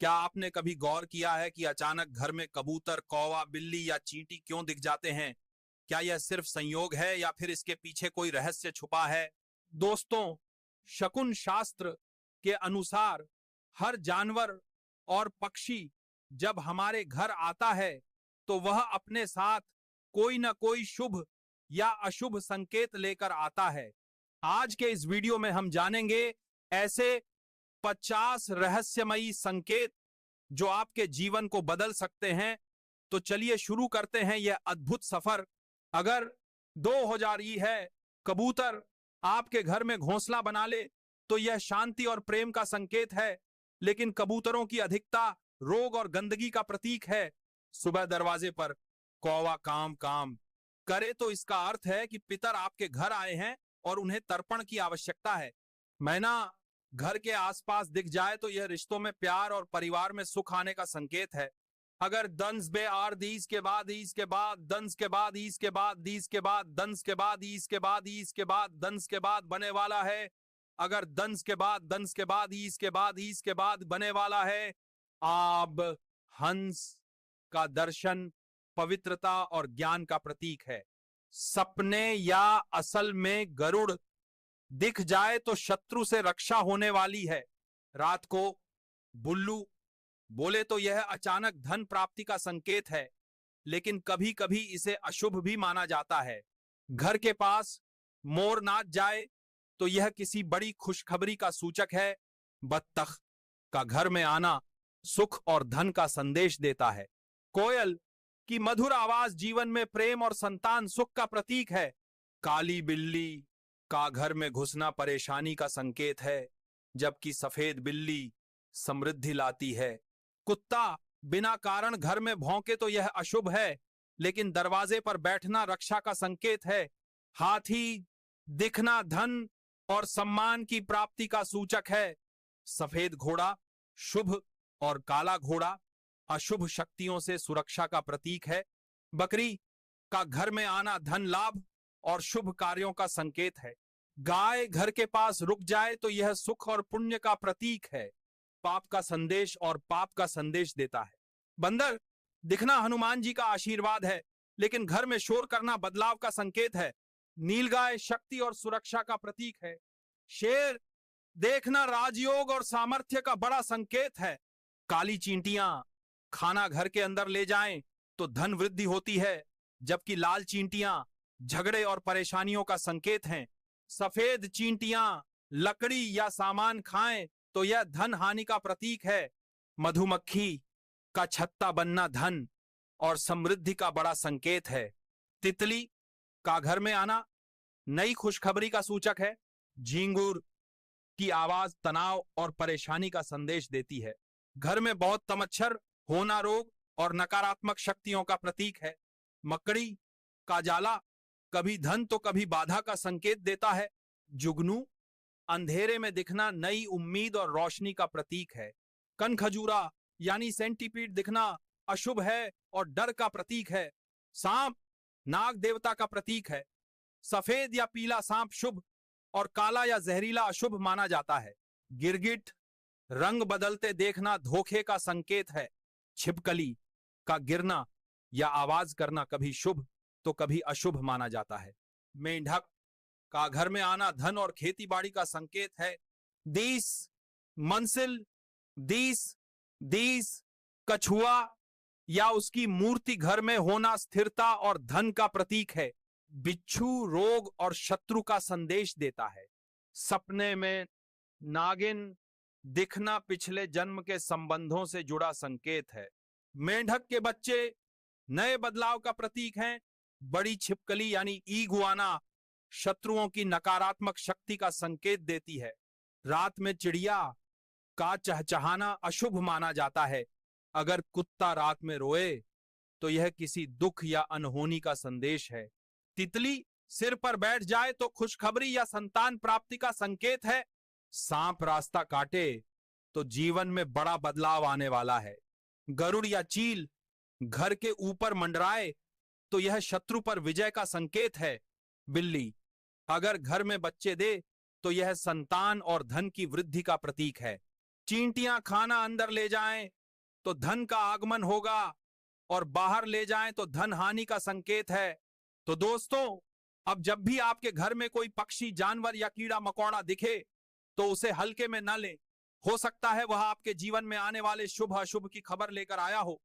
क्या आपने कभी गौर किया है कि अचानक घर में कबूतर, कौवा, बिल्ली या चींटी क्यों दिख जाते हैं? क्या यह सिर्फ संयोग है या फिर इसके पीछे कोई रहस्य छुपा है? दोस्तों, शकुन शास्त्र के अनुसार हर जानवर और पक्षी जब हमारे घर आता है तो वह अपने साथ कोई न कोई शुभ या अशुभ संकेत लेकर आता है। आज के इस वीडियो में हम जानेंगे ऐसे 50 रहस्यमयी संकेत जो आपके जीवन को बदल सकते हैं। तो चलिए शुरू करते हैं यह अद्भुत सफर। अगर 2000 ही है कबूतर आपके घर में घोंसला बना ले तो यह शांति और प्रेम का संकेत है, लेकिन कबूतरों की अधिकता रोग और गंदगी का प्रतीक है। सुबह दरवाजे पर कौवा काम काम करे तो इसका अर्थ है कि पितर आपके घर आए हैं और उन्हें तर्पण की आवश्यकता है। मैना घर के आसपास दिख जाए तो यह रिश्तों में प्यार और परिवार में सुख आने का संकेत है। अगर दंस बे आर दीस के बाद ईस के बाद दंस के बाद ईस के बाद दीस के बाद दंस के बाद ईस के बाद ईस के बाद दंस के बाद बने वाला है, अगर दंस के बाद दंस के बाद ईस के बाद ईस के बाद बने वाला है, आब हंस का दर्शन पवित्रता और ज्ञान का प्रतीक है। सपने या असल में गरुड़ दिख जाए तो शत्रु से रक्षा होने वाली है। रात को बुल्लू बोले तो यह अचानक धन प्राप्ति का संकेत है, लेकिन कभी कभी इसे अशुभ भी माना जाता है। घर के पास मोर नाच जाए तो यह किसी बड़ी खुशखबरी का सूचक है। बत्तख का घर में आना सुख और धन का संदेश देता है। कोयल की मधुर आवाज जीवन में प्रेम और संतान सुख का प्रतीक है। काली बिल्ली का घर में घुसना परेशानी का संकेत है, जबकि सफेद बिल्ली समृद्धि लाती है। कुत्ता बिना कारण घर में भौंके तो यह अशुभ है, लेकिन दरवाजे पर बैठना रक्षा का संकेत है। हाथी दिखना धन और सम्मान की प्राप्ति का सूचक है। सफेद घोड़ा शुभ और काला घोड़ा अशुभ शक्तियों से सुरक्षा का प्रतीक है। बकरी का घर में आना धन लाभ और शुभ कार्यों का संकेत है। गाय घर के पास रुक जाए तो यह सुख और पुण्य का प्रतीक है, पाप का संदेश और पाप का संदेश देता है। बंदर दिखना हनुमान जी का आशीर्वाद है, लेकिन घर में शोर करना बदलाव का संकेत है। नीलगाय शक्ति और सुरक्षा का प्रतीक है। शेर देखना राजयोग और सामर्थ्य का बड़ा संकेत है। काली चींटियां खाना घर के अंदर ले जाएं तो धन वृद्धि होती है, जबकि लाल चींटियां झगड़े और परेशानियों का संकेत हैं। सफेद चींटियां लकड़ी या सामान खाएं तो यह धन हानि का प्रतीक है। मधुमक्खी का छत्ता बनना धन और समृद्धि का बड़ा संकेत है। तितली का घर में आना नई खुशखबरी का सूचक है। झींगुर की आवाज तनाव और परेशानी का संदेश देती है। घर में बहुत तमच्छर होना रोग और नकारात्मक शक्तियों का प्रतीक है। मकड़ी का जाला कभी धन तो कभी बाधा का संकेत देता है। जुगनू अंधेरे में दिखना नई उम्मीद और रोशनी का प्रतीक है। कनखजूरा यानी सेंटीपीड दिखना अशुभ है और डर का प्रतीक है। सांप नाग देवता का प्रतीक है। सफेद या पीला सांप शुभ और काला या जहरीला अशुभ माना जाता है। गिरगिट रंग बदलते देखना धोखे का संकेत है। छिपकली का गिरना या आवाज करना कभी शुभ तो कभी अशुभ माना जाता है। मेंढक का घर में आना धन और खेती बाड़ी का संकेत है। दीस मंसिल दीस कछुआ या उसकी मूर्ति घर में होना स्थिरता और धन का प्रतीक है। बिच्छू रोग और शत्रु का संदेश देता है। सपने में नागिन दिखना पिछले जन्म के संबंधों से जुड़ा संकेत है। मेंढक के बच्चे नए बदलाव का प्रतीक हैं। बड़ी छिपकली यानी ईगुआना शत्रुओं की नकारात्मक शक्ति का संकेत देती है। रात में चिड़िया का चहचहाना अशुभ माना जाता है। अगर कुत्ता रात में रोए तो यह किसी दुख या अनहोनी का संदेश है। तितली सिर पर बैठ जाए तो खुशखबरी या संतान प्राप्ति का संकेत है। सांप रास्ता काटे तो जीवन में बड़ा बदलाव आने वाला है। गरुड़ या चील घर के ऊपर मंडराए तो यह शत्रु पर विजय का संकेत है। बिल्ली अगर घर में बच्चे दे तो यह संतान और धन की वृद्धि का प्रतीक है। चींटियां खाना अंदर ले जाएं तो धन का आगमन होगा और बाहर ले जाएं तो धन हानि का संकेत है। तो दोस्तों, अब जब भी आपके घर में कोई पक्षी, जानवर या कीड़ा मकोड़ा दिखे तो उसे हल्के में न लें। हो सकता है वह आपके जीवन में आने वाले शुभ अशुभ की खबर लेकर आया हो।